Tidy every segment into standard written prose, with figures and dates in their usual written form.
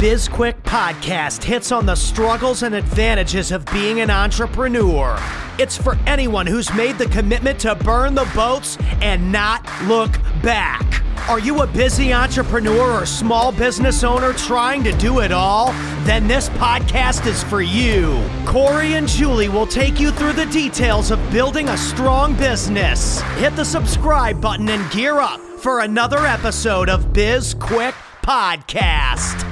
BizQuik podcast hits on the struggles and advantages of being an entrepreneur. It's for anyone who's made the commitment to burn the boats and not look back. Are you a busy entrepreneur or small business owner trying to do it all? Then this podcast is for you. Corey and Julie will take you through the details of building a strong business. Hit the subscribe button and gear up for another episode of BizQuik Podcast.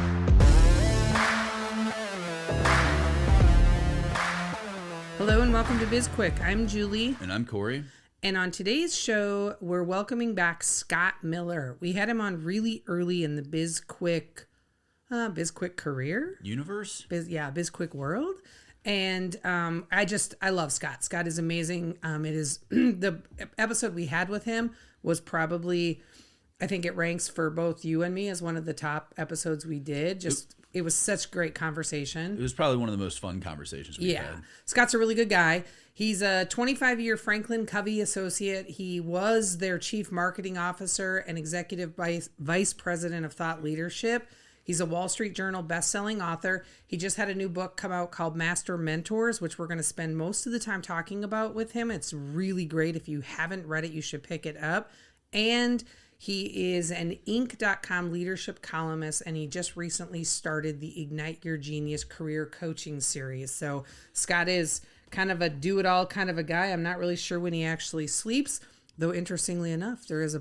Hello and welcome to BizQuik. I'm Julie. And I'm Corey. And on today's show, we're welcoming back Scott Miller. We had him on really early in the BizQuik career? Universe? BizQuik world. And I love Scott. Scott is amazing. It is the episode we had with him was probably, I think it ranks for both you and me as one of the top episodes we did. It was such great conversation. It was probably one of the most fun conversations we've had. Scott's a really good guy. He's a 25-year Franklin Covey associate. He was their chief marketing officer and executive vice president of thought leadership. He's a Wall Street Journal best-selling author. He just had a new book come out called Master Mentors, which we're going to spend most of the time talking about with him. It's really great. If you haven't read it, you should pick it up. And he is an Inc.com leadership columnist, and he just recently started the Ignite Your Genius career coaching series. So Scott is kind of a do-it-all kind of a guy. I'm not really sure when he actually sleeps, though interestingly enough, there is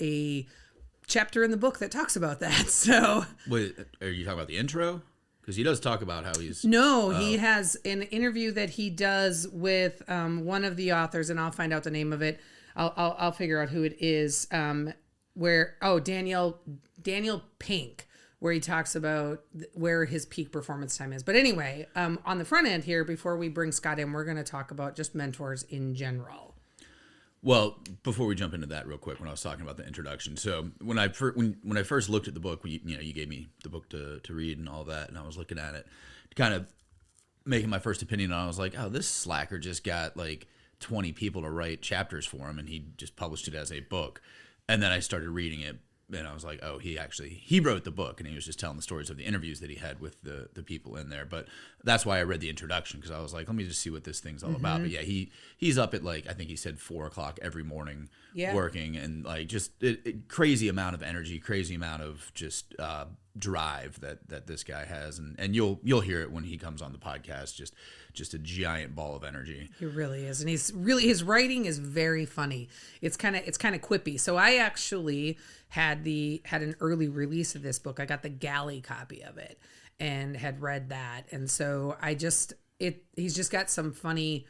a chapter in the book that talks about that. So, wait, are you talking about the intro? Because he does talk about how he's... No, he has an interview that he does with one of the authors, and I'll find out the name of it. I'll figure out who it is. Daniel Pink, where he talks about where his peak performance time is. But anyway, on the front end here, before we bring Scott in, we're going to talk about just mentors in general. Well, before we jump into that real quick, when I was talking about the introduction, so when I first looked at the book, you gave me the book to read and all that, and I was looking at it, kind of making my first opinion, and I was like, oh, this slacker just got like 20 people to write chapters for him, and he just published it as a book. And then I started reading it, and I was like, oh, he wrote the book, and he was just telling the stories of the interviews that he had with the people in there. But that's why I read the introduction, because I was like, let me just see what this thing's all about. But yeah, he's up at, like, I think he said 4:00 every morning working, and like just crazy amount of energy, crazy amount of just drive that this guy has, and you'll hear it when he comes on the podcast. Just a giant ball of energy. He really is, and his writing is very funny. It's kind of quippy. So I actually had an early release of this book. I got the galley copy of it and had read that, and so he's just got some funny,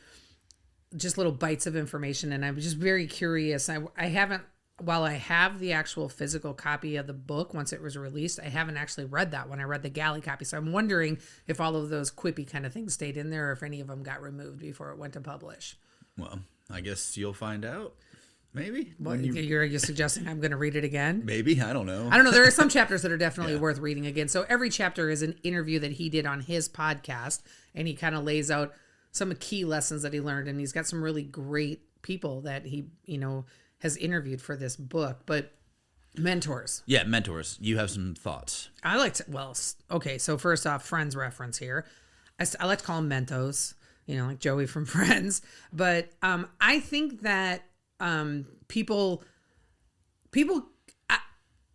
just little bites of information, and I'm just very curious. I haven't. While I have the actual physical copy of the book once it was released, I haven't actually read that one. I read the galley copy. So I'm wondering if all of those quippy kind of things stayed in there or if any of them got removed before it went to publish. Well, I guess you'll find out. Maybe. You're suggesting I'm going to read it again? Maybe. I don't know. There are some chapters that are definitely worth reading again. So every chapter is an interview that he did on his podcast, and he kind of lays out some key lessons that he learned. And he's got some really great people that he, has interviewed for this book. But mentors. Yeah, mentors. You have some thoughts. So first off, Friends reference here. I like to call them Mentos, like Joey from Friends. But I think that people.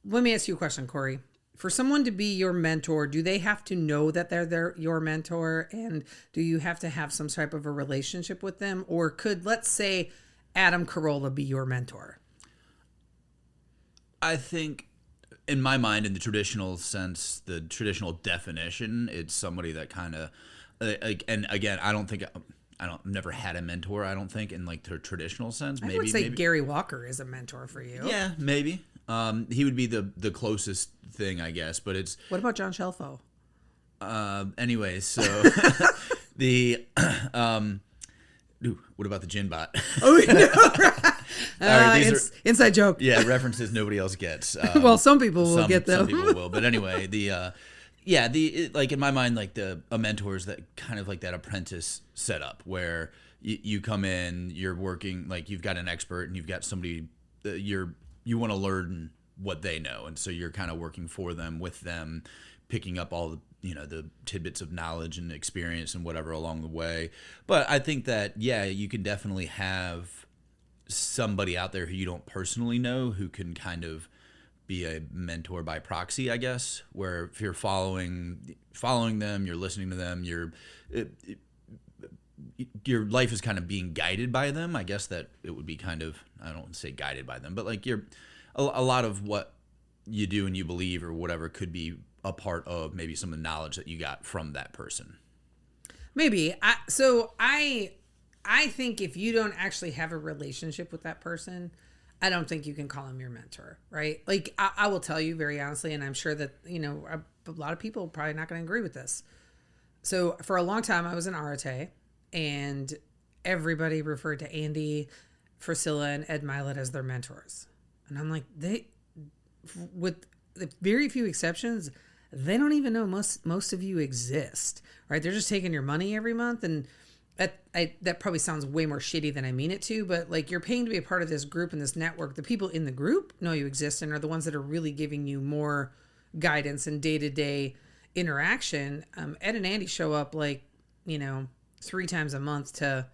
Let me ask you a question, Corey. For someone to be your mentor, do they have to know that they're your mentor? And do you have to have some type of a relationship with them? Or could, let's say, Adam Carolla be your mentor? I think, in my mind, in the traditional sense, the traditional definition, it's somebody that kind of, and again, I've never had a mentor, I don't think, in like the traditional sense. I would say Gary Walker is a mentor for you. Yeah, maybe. He would be the closest thing, I guess, but it's... What about John Shelfo? Anyway, so what about the gin bot? Inside joke. Yeah, references nobody else gets. Well, some people will get them. Some people will, but anyway, like in my mind, like a mentor is that kind of like that apprentice setup where you come in, you're working, like you've got an expert and you've got somebody that you want to learn what they know. And so you're kind of working for them, with them, picking up all the, the tidbits of knowledge and experience and whatever along the way. But I think that, yeah, you can definitely have somebody out there who you don't personally know who can kind of be a mentor by proxy, I guess, where if you're following them, you're listening to them, your life is kind of being guided by them. I guess that it would be kind of, I don't want to say guided by them, but like a lot of what you do and you believe or whatever could be a part of maybe some of the knowledge that you got from that person. Maybe. I think if you don't actually have a relationship with that person, I don't think you can call him your mentor, right? Like, I will tell you very honestly, and I'm sure that, a lot of people are probably not going to agree with this. So for a long time, I was in Arate, and everybody referred to Andy Frisella and Ed Milet as their mentors. And I'm like, with very few exceptions, they don't even know most of you exist, right? They're just taking your money every month, and that probably sounds way more shitty than I mean it to, but like, you're paying to be a part of this group and this network. The people in the group know you exist and are the ones that are really giving you more guidance and day-to-day interaction. Ed and Andy show up 3 times a month to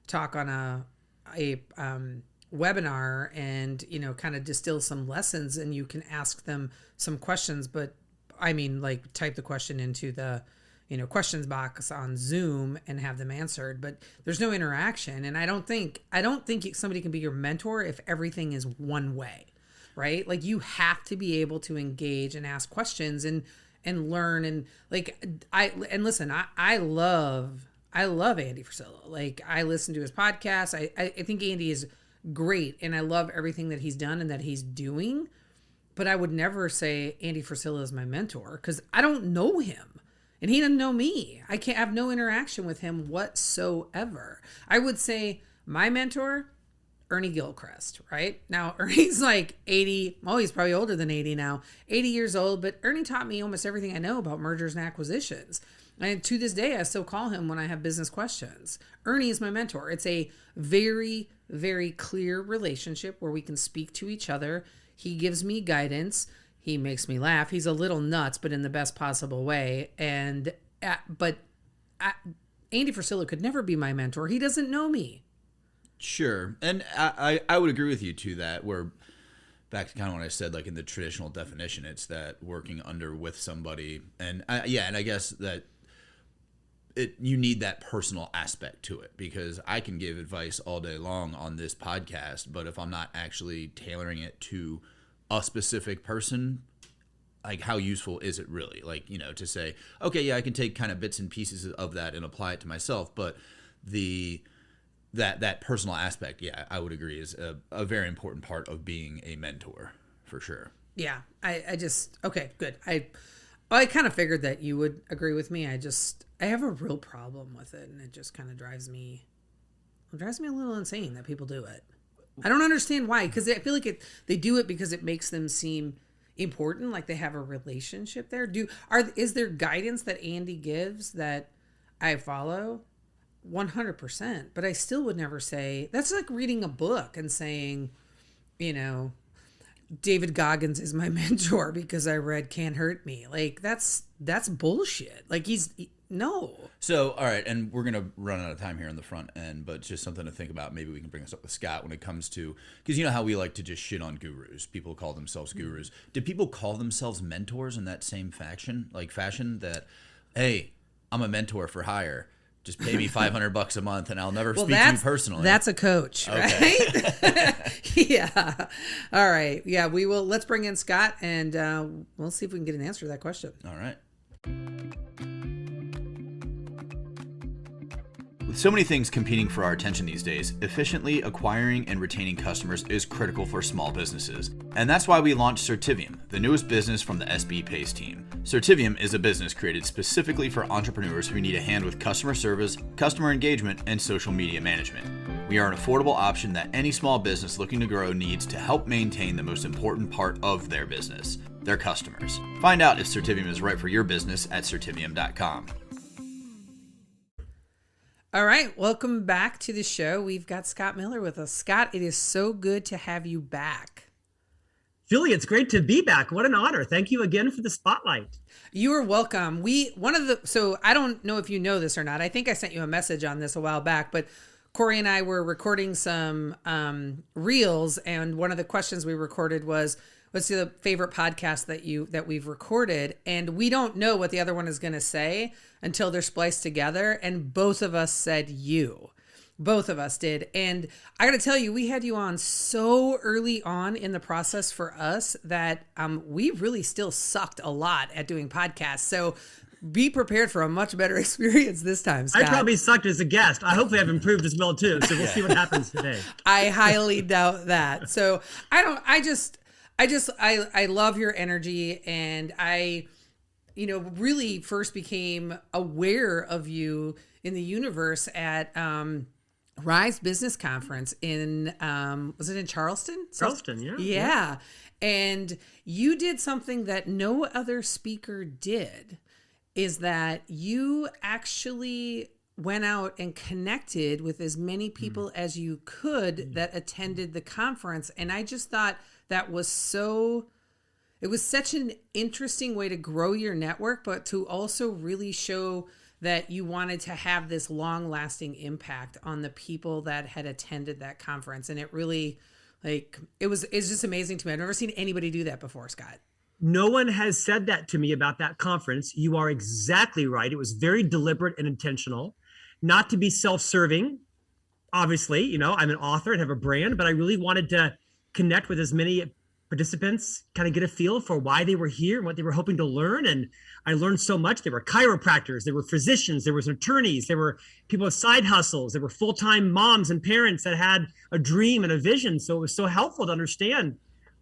talk on a webinar and, kind of distill some lessons, and you can ask them some questions, but I mean, like, type the question into the questions box on Zoom and have them answered, but there's no interaction. And I don't think somebody can be your mentor if everything is one way, right? Like, you have to be able to engage and ask questions and learn. And listen, I love Andy Frisella. Like, I listen to his podcast. I think Andy is great, and I love everything that he's done and that he's doing, but I would never say Andy Frisella is my mentor, because I don't know him. And he doesn't know me. I can't have no interaction with him whatsoever. I would say my mentor, Ernie Gilchrist, right? Now, Ernie's like 80. Oh, he's probably older than 80 now. 80 years old. But Ernie taught me almost everything I know about mergers and acquisitions. And to this day, I still call him when I have business questions. Ernie is my mentor. It's a very, very clear relationship where we can speak to each other. He gives me guidance. He makes me laugh. He's a little nuts, but in the best possible way. Andy Frisella could never be my mentor. He doesn't know me. Sure. And I would agree with you to that, where back to kind of what I said, like in the traditional definition, it's that working under with somebody. And I guess that you need that personal aspect to it, because I can give advice all day long on this podcast, but if I'm not actually tailoring it to a specific person, like, how useful is it really? Like, to say, okay, yeah, I can take kind of bits and pieces of that and apply it to myself, but that personal aspect, yeah, I would agree, is a very important part of being a mentor, for sure. Yeah, I just, okay, good. I kind of figured that you would agree with me. I have a real problem with it, and it just kind of drives me a little insane that people do it. I don't understand why, because I feel like they do it because it makes them seem important, like they have a relationship there. Is there guidance that Andy gives that I follow? 100%. But I still would never say, that's like reading a book and saying, David Goggins is my mentor because I read Can't Hurt Me. Like, that's bullshit. Like, no. So, all right, and we're going to run out of time here on the front end, but just something to think about. Maybe we can bring this up with Scott when it comes to, because you know how we like to just shit on gurus. People call themselves gurus. Do people call themselves mentors in that same fashion that, hey, I'm a mentor for hire. Just pay me $500 a month and I'll never speak to you personally. That's a coach, right? Okay. Yeah. All right. Yeah, we will. Let's bring in Scott, and we'll see if we can get an answer to that question. All right. With so many things competing for our attention these days, efficiently acquiring and retaining customers is critical for small businesses. And that's why we launched Certivium, the newest business from the SB Pace team. Certivium is a business created specifically for entrepreneurs who need a hand with customer service, customer engagement, and social media management. We are an affordable option that any small business looking to grow needs to help maintain the most important part of their business, their customers. Find out if Certivium is right for your business at certivium.com. All right, welcome back to the show. We've got Scott Miller with us. Scott, it is so good to have you back. Julie, it's great to be back. What an honor. Thank you again for the spotlight. You are welcome. So I don't know if you know this or not. I think I sent you a message on this a while back, but Corey and I were recording some reels, and one of the questions we recorded was, what's the favorite podcast that we've recorded? And we don't know what the other one is going to say until they're spliced together. And both of us said you. Both of us did. And I got to tell you, we had you on so early on in the process for us that we really still sucked a lot at doing podcasts. So be prepared for a much better experience this time, Scott. I probably sucked as a guest. I hope I've improved as well too. So we'll see what happens today. I highly doubt that. So I love your energy, and I, really first became aware of you in the universe at Rise Business Conference in, was it in Charleston? Charleston, yeah. Yeah. And you did something that no other speaker did, is that you actually went out and connected with as many people as you could that attended the conference. And I just thought it was such an interesting way to grow your network, but to also really show that you wanted to have this long lasting impact on the people that had attended that conference. And it really, it's just amazing to me. I've never seen anybody do that before, Scott. No one has said that to me about that conference. You are exactly right. It was very deliberate and intentional, not to be self-serving. Obviously, I'm an author and have a brand, but I really wanted to connect with as many participants, kind of get a feel for why they were here and what they were hoping to learn. And I learned so much. There were chiropractors, there were physicians, there were attorneys, there were people with side hustles, there were full-time moms and parents that had a dream and a vision. So it was so helpful to understand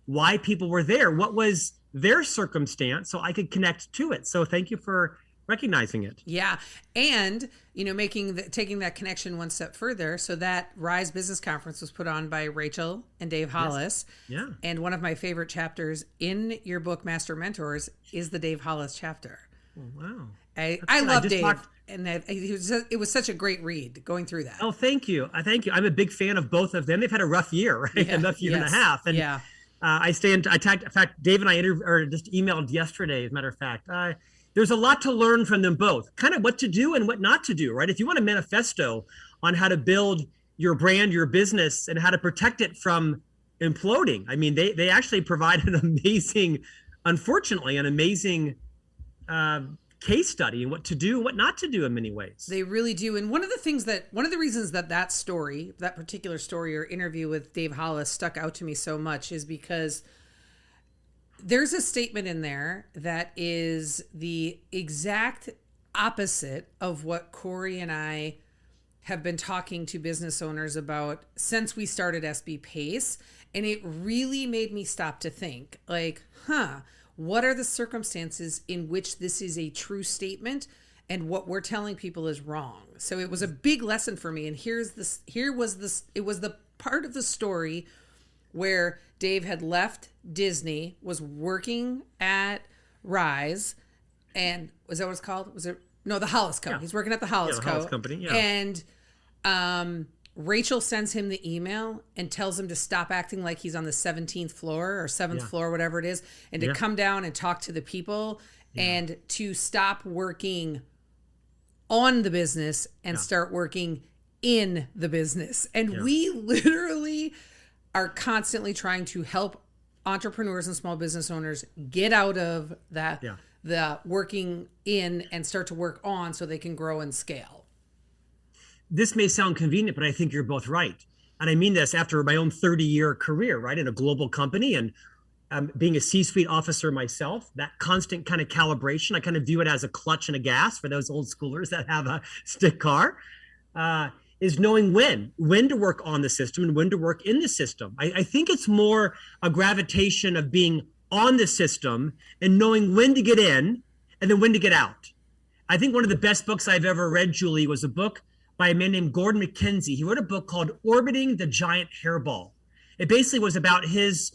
why people were there, what was their circumstance, so I could connect to it. So thank you for recognizing it. Yeah. And, taking that connection one step further. So that Rise Business Conference was put on by Rachel and Dave Hollis. Yes. Yeah. And one of my favorite chapters in your book, Master Mentors, is the Dave Hollis chapter. Oh, wow. I love Dave. And it was such a great read going through that. Oh, thank you. Thank you. I'm a big fan of both of them. They've had a rough year, right? Yeah. A rough year and a half. And yeah. I in fact, Dave and I just emailed yesterday, as a matter of fact. There's a lot to learn from them both, kind of what to do and what not to do, right? If you want a manifesto on how to build your brand, your business, and how to protect it from imploding, I mean, they actually provide unfortunately, an amazing case study in what to do, what not to do in many ways. They really do. And one of the reasons that story, that particular story or interview with Dave Hollis stuck out to me so much is because there's a statement in there that is the exact opposite of what Corey and I have been talking to business owners about since we started SB Pace. And it really made me stop to think, what are the circumstances in which this is a true statement and what we're telling people is wrong? So it was a big lesson for me. And it was the part of the story where Dave had left Disney, was working at Rise, and was that what it's called? The Hollis Co. Yeah. He's working at the Hollis Co. Hollis Company, yeah. And Rachel sends him the email and tells him to stop acting like he's on the 17th floor or 7th floor, whatever it is, and to come down and talk to the people and to stop working on the business and start working in the business. And we literally are constantly trying to help entrepreneurs and small business owners get out of that, the working in and start to work on so they can grow and scale. This may sound convenient, but I think you're both right. And I mean this after my own 30-year career, right, in a global company and being a C-suite officer myself, that constant kind of calibration, I kind of view it as a clutch and a gas for those old schoolers that have a stick car. Is knowing when to work on the system and when to work in the system. I think it's more a gravitation of being on the system and knowing when to get in and then when to get out. I think one of the best books I've ever read, Julie, was a book by a man named Gordon McKenzie. He wrote a book called Orbiting the Giant Hairball. It basically was about his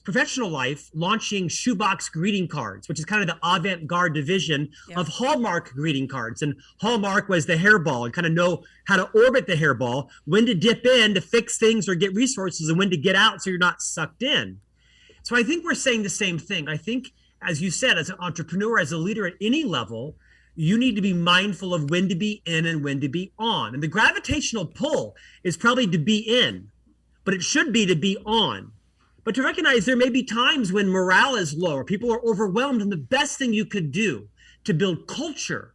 professional life launching shoebox greeting cards, which is kind of the avant-garde division of Hallmark greeting cards. And Hallmark was the hairball and kind of know how to orbit the hairball, when to dip in to fix things or get resources and when to get out so you're not sucked in. So I think we're saying the same thing. I think, as you said, as an entrepreneur, as a leader at any level, you need to be mindful of when to be in and when to be on. And the gravitational pull is probably to be in, but it should be to be on. But to recognize there may be times when morale is low or people are overwhelmed. And the best thing you could do to build culture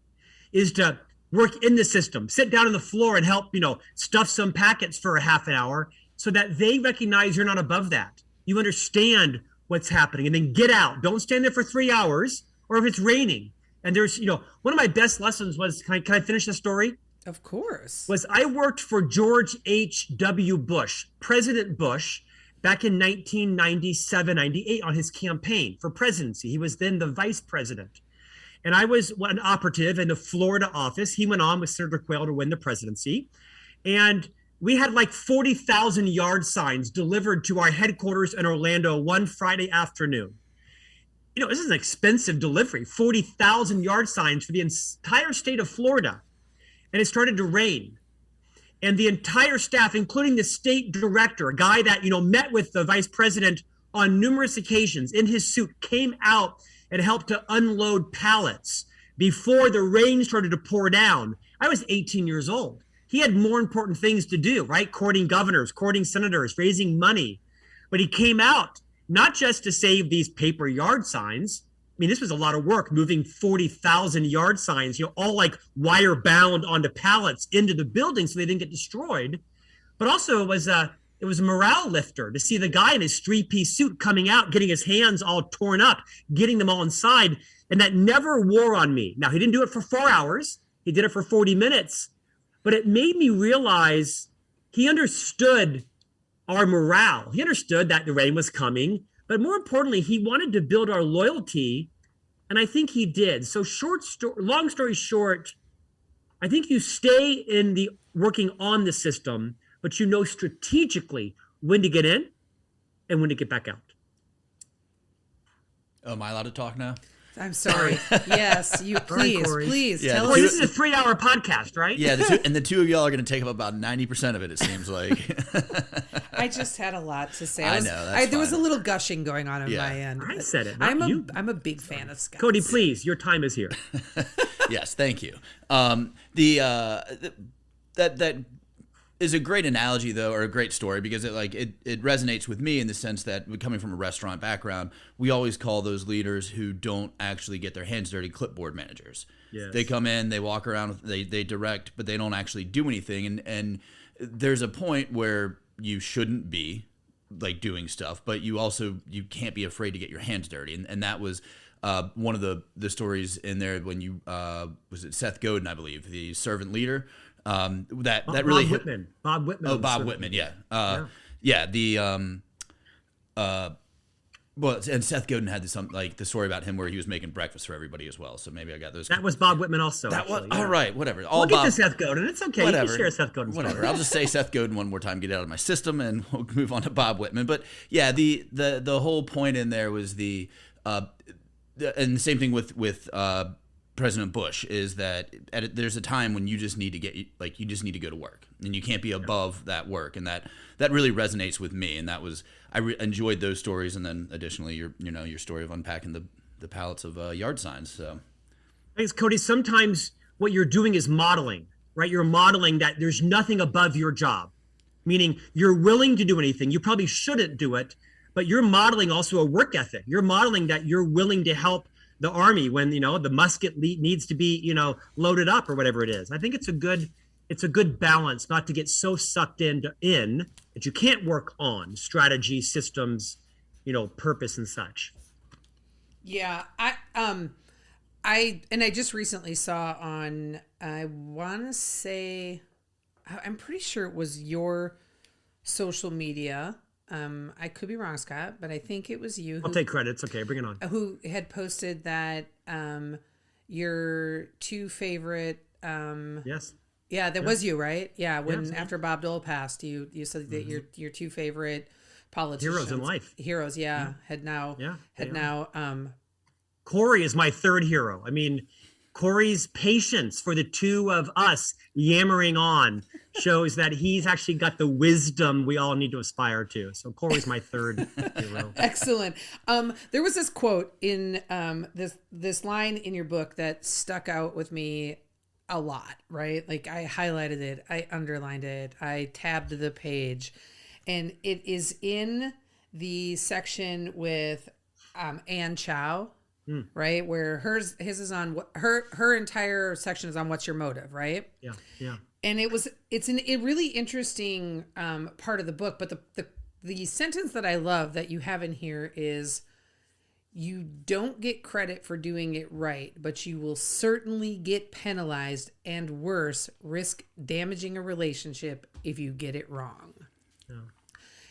is to work in the system, sit down on the floor and help, stuff some packets for a half an hour so that they recognize you're not above that. You understand what's happening, and then get out. Don't stand there for 3 hours, or if it's raining. And there's, one of my best lessons was, can I finish the story? Of course. Was I worked for George H.W. Bush, President Bush, back in 1997, 98 on his campaign for presidency. He was then the vice president. And I was an operative in the Florida office. He went on with Senator Quayle to win the presidency. And we had like 40,000 yard signs delivered to our headquarters in Orlando one Friday afternoon. This is an expensive delivery, 40,000 yard signs for the entire state of Florida. And it started to rain. And the entire staff, including the state director, a guy that, met with the vice president on numerous occasions in his suit, came out and helped to unload pallets before the rain started to pour down. I was 18 years old. He had more important things to do, right? Courting governors, courting senators, raising money. But he came out not just to save these paper yard signs. I mean, this was a lot of work, moving 40,000 yard signs, all like wire bound onto pallets into the building so they didn't get destroyed. But also it was a morale lifter to see the guy in his 3-piece suit coming out, getting his hands all torn up, getting them all inside. And that never wore on me. Now, he didn't do it for 4 hours. He did it for 40 minutes. But it made me realize he understood our morale. He understood that the rain was coming. But more importantly, he wanted to build our loyalty. And I think he did. So long story short, I think you stay in the working on the system, but you know strategically when to get in and when to get back out. Oh, am I allowed to talk now? I'm sorry. Yes, you please Yeah, tell Well, us. this is a 3-hour podcast, right? Yeah, the two of y'all are going to take up about 90% of it, it seems like. I just had a lot to say. I know, that's there was a fine. little gushing going on my end. I said it, I'm not you. a big fan of Scott. Cody, please, your time is here. Yes, thank you. That is a great analogy, though, or a great story, because it resonates with me in the sense that, coming from a restaurant background, we always call those leaders who don't actually get their hands dirty clipboard managers. Yes. They come in, they walk around, they direct, but they don't actually do anything. And there's a point where you shouldn't be doing stuff, but you can't be afraid to get your hands dirty. And that was one of the stories in there when you was it Seth Godin, I believe, the servant leader. That really hit. Bob Whitman. Oh, Bob Whitman, yeah. Well, and Seth Godin had the story about him where he was making breakfast for everybody as well. So maybe I got those. That was Bob Whitman also. All right, whatever. We'll get to Seth Godin. It's okay. Whatever. You can share Seth Godin's Whatever. story. I'll just say Seth Godin one more time, get it out of my system, and we'll move on to Bob Whitman. But yeah, the whole point in there was and the same thing with President Bush is that there's a time when you just need to go to work, and you can't be above that work, and that really resonates with me. And that was enjoyed those stories, and then additionally your story of unpacking the pallets of yard signs. So Thanks, Cody. Sometimes what you're doing is modeling, right? You're modeling that there's nothing above your job, meaning you're willing to do anything. You probably shouldn't do it, but you're modeling also a work ethic. You're modeling that you're willing to help the army when the musket needs to be loaded up or whatever it is. I think it's a good balance not to get so sucked in that you can't work on strategy, systems, purpose and such. Yeah, I just recently saw on, I want to say, I'm pretty sure it was your social media. I could be wrong, Scott, but I think it was you. I'll take credit. It's okay. Bring it on. Who had posted that your two favorite. Yes. Yeah, that was you, right? Yeah, when after Bob Dole passed, you said that your two favorite politicians, heroes in life, had now. Corey is my third hero. I mean, Corey's patience for the two of us yammering on shows that he's actually got the wisdom we all need to aspire to. So Corey's my third hero. Excellent. There was this quote in this line in your book that stuck out with me a lot, right? Like I highlighted it, I underlined it, I tabbed the page, and it is in the section with Ann Chow, right? Where his is on her entire section is on what's your motive, right? Yeah, yeah. And it's a really interesting part of the book, but the sentence that I love that you have in here is, you don't get credit for doing it right, but you will certainly get penalized and worse, risk damaging a relationship if you get it wrong. Yeah.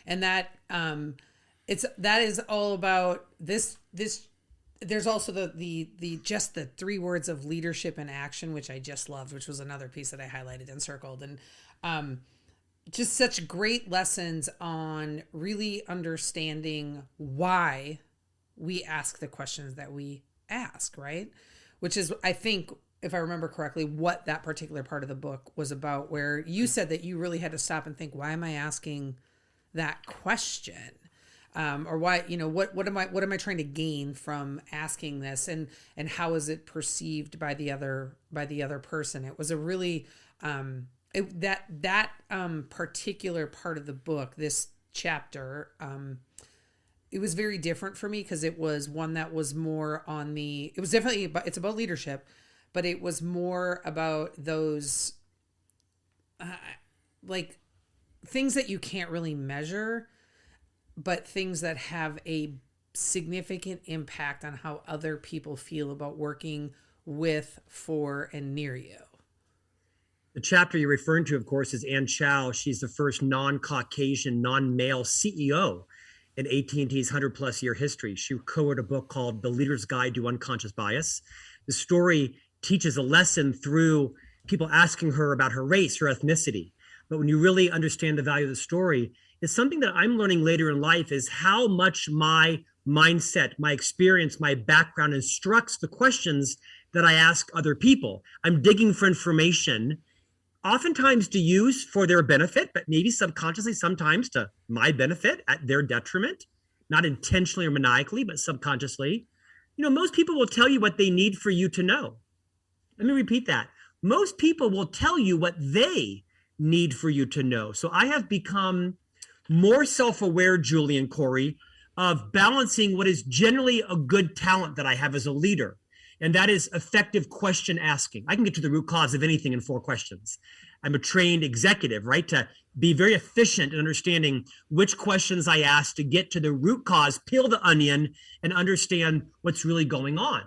And that that is all about this. There's also the just the 3 words of leadership and action, which I just loved, which was another piece that I highlighted and circled. And just such great lessons on really understanding why we ask the questions that we ask, right? Which is, I think, if I remember correctly, what that particular part of the book was about, where you said that you really had to stop and think, why am I asking that question? Or why, what am I trying to gain from asking this, and how is it perceived by the other person? It was a really, that particular part of the book, this chapter, it was very different for me because it was one that was more on it was definitely, it's about leadership, but it was more about those, like things that you can't really measure, but things that have a significant impact on how other people feel about working with, for, and near you. The chapter you're referring to, of course, is Ann Chow. She's the first non-Caucasian, non-male CEO in AT&T's 100-plus year history. She co-wrote a book called The Leader's Guide to Unconscious Bias. The story teaches a lesson through people asking her about her race, her ethnicity. But when you really understand the value of the story, it's something that I'm learning later in life is how much my mindset, my experience, my background instructs the questions that I ask other people. I'm digging for information, oftentimes to use for their benefit, but maybe subconsciously, sometimes to my benefit at their detriment, not intentionally or maniacally, but subconsciously. Most people will tell you what they need for you to know. Let me repeat that. Most people will tell you what they need for you to know. So I have become more self-aware, Julie and Corey, of balancing what is generally a good talent that I have as a leader. And that is effective question asking. I can get to the root cause of anything in 4 questions. I'm a trained executive, right? To be very efficient in understanding which questions I ask to get to the root cause, peel the onion, and understand what's really going on.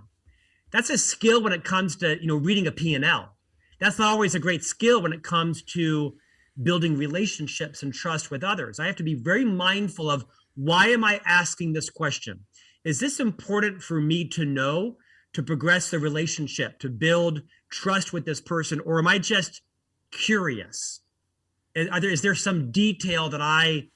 That's a skill when it comes to, reading a P&L. That's not always a great skill when it comes to building relationships and trust with others. I have to be very mindful of, why am I asking this question? Is this important for me to know to progress the relationship, to build trust with this person? Or am I just curious? Is there some detail that I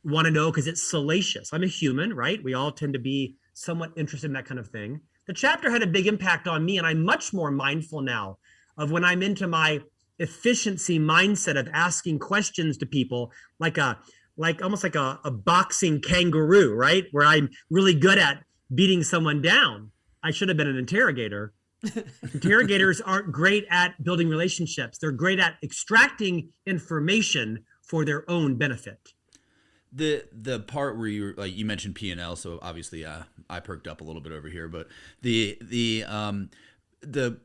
want to know because it's salacious? I'm a human, right? We all tend to be somewhat interested in that kind of thing. The chapter had a big impact on me, and I'm much more mindful now of when I'm into my efficiency mindset of asking questions to people, almost like a boxing kangaroo, right? Where I'm really good at beating someone down. I should have been an interrogator. Interrogators aren't great at building relationships. They're great at extracting information for their own benefit. The part where you mentioned P&L, so obviously I perked up a little bit over here, but the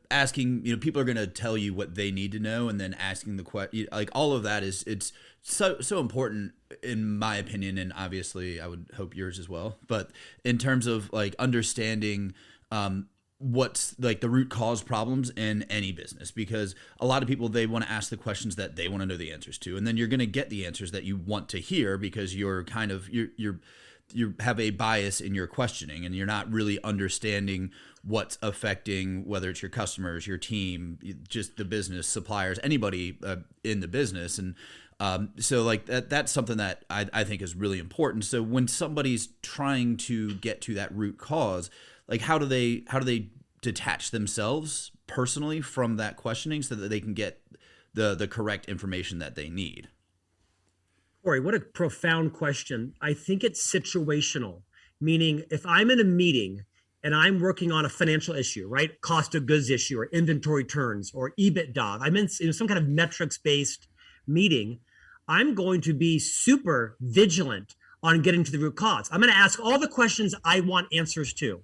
asking, people are going to tell you what they need to know, and then asking the question, like all of that it's so important in my opinion, and obviously I would hope yours as well. But in terms of like understanding what's like the root cause problems in any business, because a lot of people, they want to ask the questions that they want to know the answers to, and then you're going to get the answers that you want to hear because you're kind of you have a bias in your questioning, and you're not really understanding what's affecting, whether it's your customers, your team, just the business, suppliers, anybody in the business. And so like that's something that I think is really important. So when somebody's trying to get to that root cause, like how do they detach themselves personally from that questioning so that they can get the correct information that they need? Corey, what a profound question. I think it's situational, meaning if I'm in a meeting and I'm working on a financial issue, right? Cost of goods issue or inventory turns or EBITDA, I'm in some kind of metrics-based meeting, I'm going to be super vigilant on getting to the root cause. I'm going to ask all the questions I want answers to.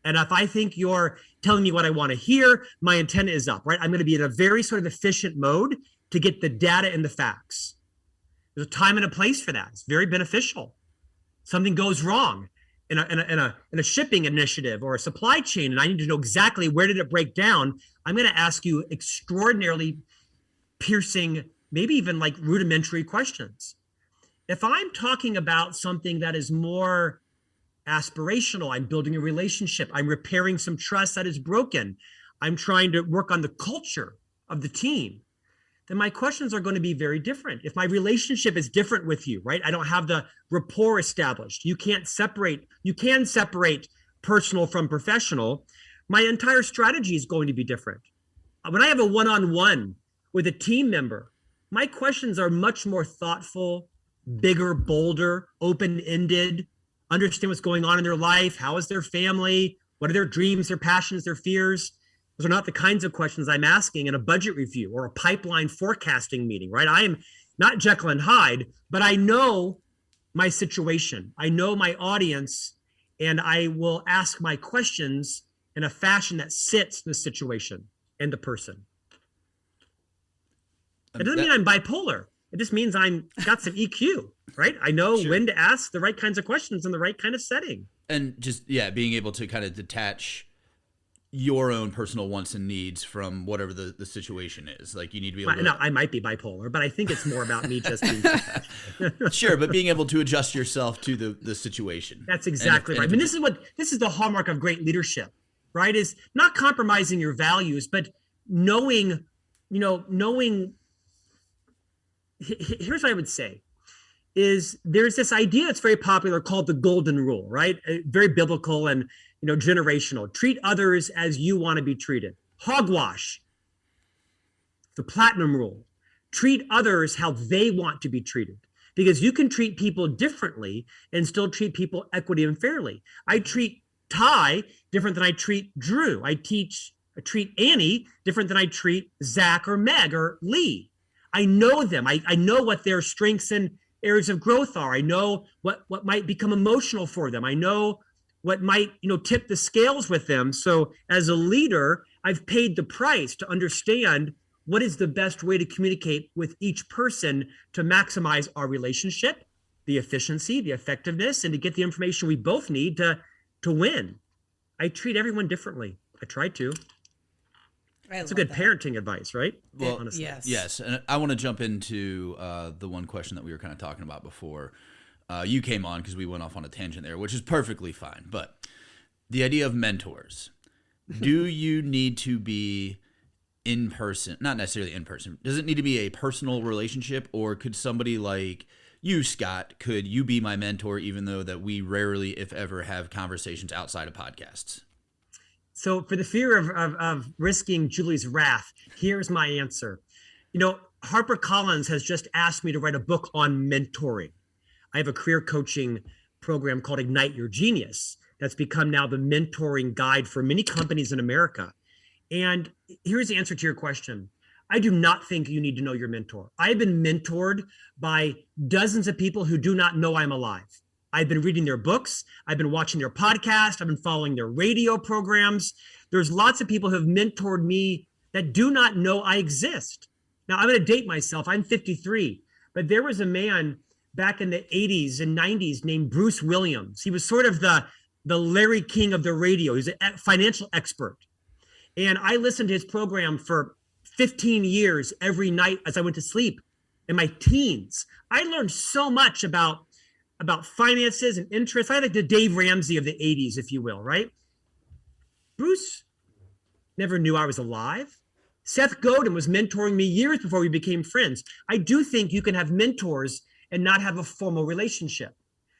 And if I think you're telling me what I want to hear, my antenna is up, right? I'm going to be in a very sort of efficient mode to get the data and the facts. There's a time and a place for that. It's very beneficial. Something goes wrong in a shipping initiative or a supply chain, and I need to know exactly where did it break down. I'm going to ask you extraordinarily piercing, maybe even like rudimentary questions. If I'm talking about something that is more aspirational, I'm building a relationship, I'm repairing some trust that is broken, I'm trying to work on the culture of the team, then my questions are going to be very different. If my relationship is different with you, right? I don't have the rapport established. You can separate personal from professional. My entire strategy is going to be different. When I have a one-on-one with a team member, my questions are much more thoughtful, bigger, bolder, open-ended, understand what's going on in their life. How is their family? What are their dreams, their passions, their fears? Those are not the kinds of questions I'm asking in a budget review or a pipeline forecasting meeting, right? I am not Jekyll and Hyde, but I know my situation. I know my audience, and I will ask my questions in a fashion that fits the situation and the person. It doesn't mean I'm bipolar. It just means I'm got some EQ, right? I know when to ask the right kinds of questions in the right kind of setting. And just, being able to kind of detach your own personal wants and needs from whatever the situation is. Like, you need to be able to... No, I might be bipolar, but I think it's more about me just being... Sure, but being able to adjust yourself to the situation. That's exactly right. I mean, this is the hallmark of great leadership, right? Is not compromising your values, but knowing... Here's what I would say is there's this idea that's very popular called the golden rule, right? Very biblical and, generational. Treat others as you want to be treated. Hogwash. The platinum rule. Treat others how they want to be treated. Because you can treat people differently and still treat people equity and fairly. I treat Ty different than I treat Drew. I treat Annie different than I treat Zach or Meg or Lee. I know them. I know what their strengths and areas of growth are. I know what might become emotional for them. I know what might, tip the scales with them. So as a leader, I've paid the price to understand what is the best way to communicate with each person to maximize our relationship, the efficiency, the effectiveness, and to get the information we both need to win. I treat everyone differently. I try to. It's a good parenting advice, right? Well, honestly. Yes. And I want to jump into the one question that we were kind of talking about before you came on, because we went off on a tangent there, which is perfectly fine. But the idea of mentors, do you need to be in person? Not necessarily in person. Does it need to be a personal relationship, or could somebody like you, Scott, could you be my mentor, even though that we rarely, if ever, have conversations outside of podcasts? So for the fear of risking Julie's wrath, here's my answer. HarperCollins has just asked me to write a book on mentoring. I have a career coaching program called Ignite Your Genius that's become now the mentoring guide for many companies in America. And here's the answer to your question. I do not think you need to know your mentor. I've been mentored by dozens of people who do not know I'm alive. I've been reading their books. I've been watching their podcast. I've been following their radio programs. There's lots of people who have mentored me that do not know I exist. Now, I'm going to date myself. I'm 53, but there was a man back in the 80s and 90s named Bruce Williams. He was sort of the Larry King of the radio. He's a financial expert. And I listened to his program for 15 years every night as I went to sleep in my teens. I learned so much about finances and interests. I like the Dave Ramsey of the 80s, if you will, right? Bruce never knew I was alive. Seth Godin was mentoring me years before we became friends. I do think you can have mentors and not have a formal relationship.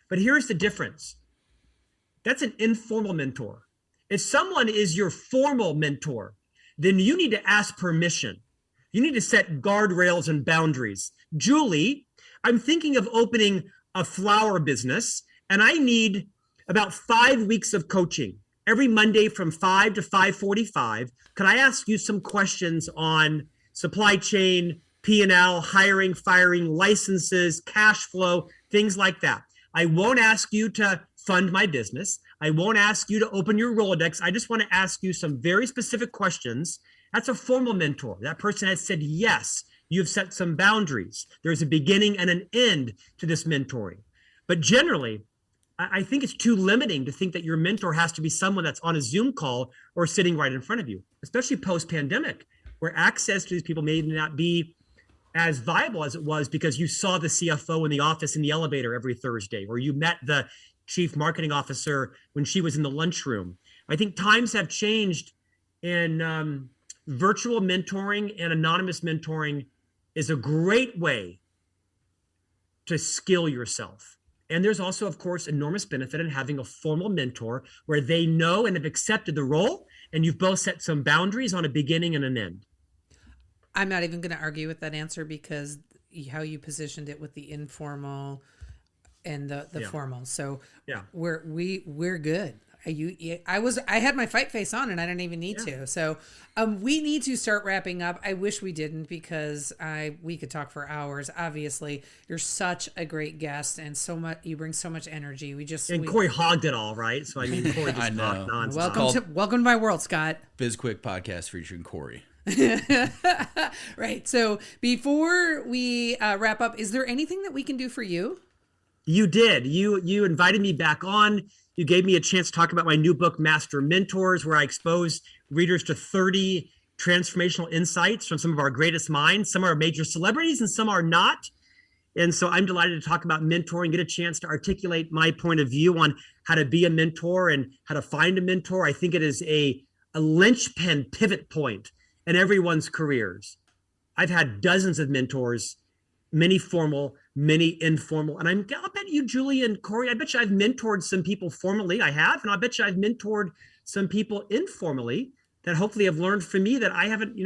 But here's the difference. That's an informal mentor. If someone is your formal mentor, then you need to ask permission. You need to set guardrails and boundaries. Julie, I'm thinking of opening a flower business, and I need about 5 weeks of coaching every Monday from 5 to 5:45. Could I ask you some questions on supply chain, P&L, hiring, firing, licenses, cash flow, things like that? I won't ask you to fund my business. I won't ask you to open your Rolodex. I just want to ask you some very specific questions. That's a formal mentor. That person has said, yes, you've set some boundaries. There's a beginning and an end to this mentoring. But generally, I think it's too limiting to think that your mentor has to be someone that's on a Zoom call or sitting right in front of you, especially post-pandemic, where access to these people may not be as viable as it was because you saw the CFO in the office in the elevator every Thursday, or you met the chief marketing officer when she was in the lunchroom. I think times have changed, and virtual mentoring and anonymous mentoring is a great way to skill yourself. And there's also, of course, enormous benefit in having a formal mentor where they know and have accepted the role, and you've both set some boundaries on a beginning and an end. I'm not even going to argue with that answer, because how you positioned it with the informal and the formal. So yeah, we're good. I had my fight face on and I didn't even need to. So we need to start wrapping up. I wish we didn't, because we could talk for hours. Obviously, you're such a great guest, and you bring so much energy. Corey hogged it all, right? So I mean, Corey just talked nonstop. Welcome to my world, Scott. BizQuik podcast featuring Corey. Right. So before we wrap up, is there anything that we can do for you? You did. You invited me back on. You gave me a chance to talk about my new book, Master Mentors, where I expose readers to 30 transformational insights from some of our greatest minds. Some are major celebrities and some are not. And so I'm delighted to talk about mentoring, get a chance to articulate my point of view on how to be a mentor and how to find a mentor. I think it is a linchpin pivot point in everyone's careers. I've had dozens of mentors, many formal, many informal. And I'll bet you, Julie and Corey, I bet you I've mentored some people formally. I have. And I bet you I've mentored some people informally that hopefully have learned from me that I haven't,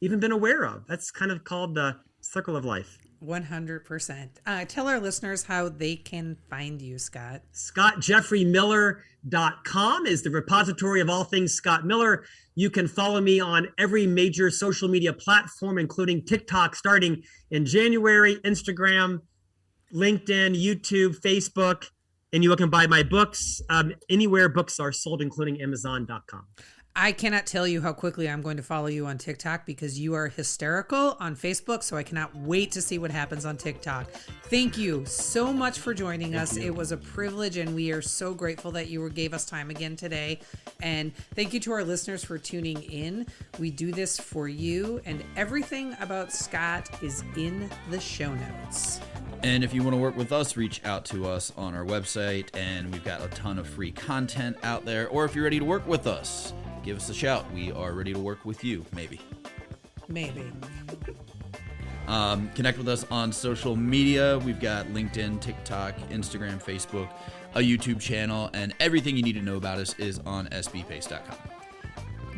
even been aware of. That's kind of called the circle of life. 100%. Tell our listeners how they can find you, Scott. ScottJeffreyMiller.com is the repository of all things Scott Miller. You can follow me on every major social media platform, including TikTok starting in January, Instagram, LinkedIn, YouTube, Facebook, and you can buy my books anywhere books are sold, including Amazon.com. I cannot tell you how quickly I'm going to follow you on TikTok, because you are hysterical on Facebook. So I cannot wait to see what happens on TikTok. Thank you so much for joining us. It was a privilege, and we are so grateful that you gave us time again today. And thank you to our listeners for tuning in. We do this for you, and everything about Scott is in the show notes. And if you want to work with us, reach out to us on our website, and we've got a ton of free content out there. Or if you're ready to work with us, give us a shout. We are ready to work with you, maybe. Connect with us on social media. We've got LinkedIn, TikTok, Instagram, Facebook, a YouTube channel, and everything you need to know about us is on sbpace.com.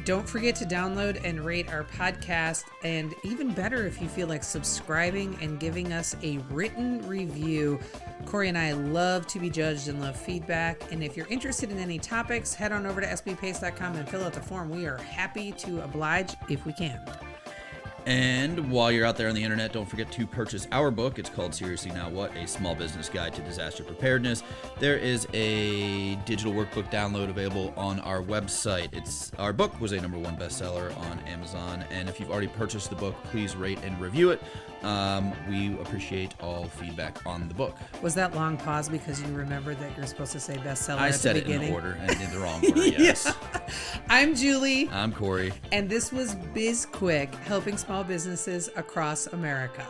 Don't forget to download and rate our podcast, and even better if you feel like subscribing and giving us a written review. Corey and I love to be judged and love feedback, and if you're interested in any topics, head on over to sbpace.com and fill out the form. We are happy to oblige if we can. And while you're out there on the internet, don't forget to purchase our book. It's called Seriously Now What? A Small Business Guide to Disaster Preparedness. There is a digital workbook download available on our website. Our book was a #1 bestseller on Amazon. And if you've already purchased the book, please rate and review it. We appreciate all feedback on the book. Was that long pause because you remembered that you're supposed to say bestseller I at said the it beginning? in order, and in the wrong order, yes. I'm Julie. I'm Corey. And this was BizQuik, helping small businesses across America.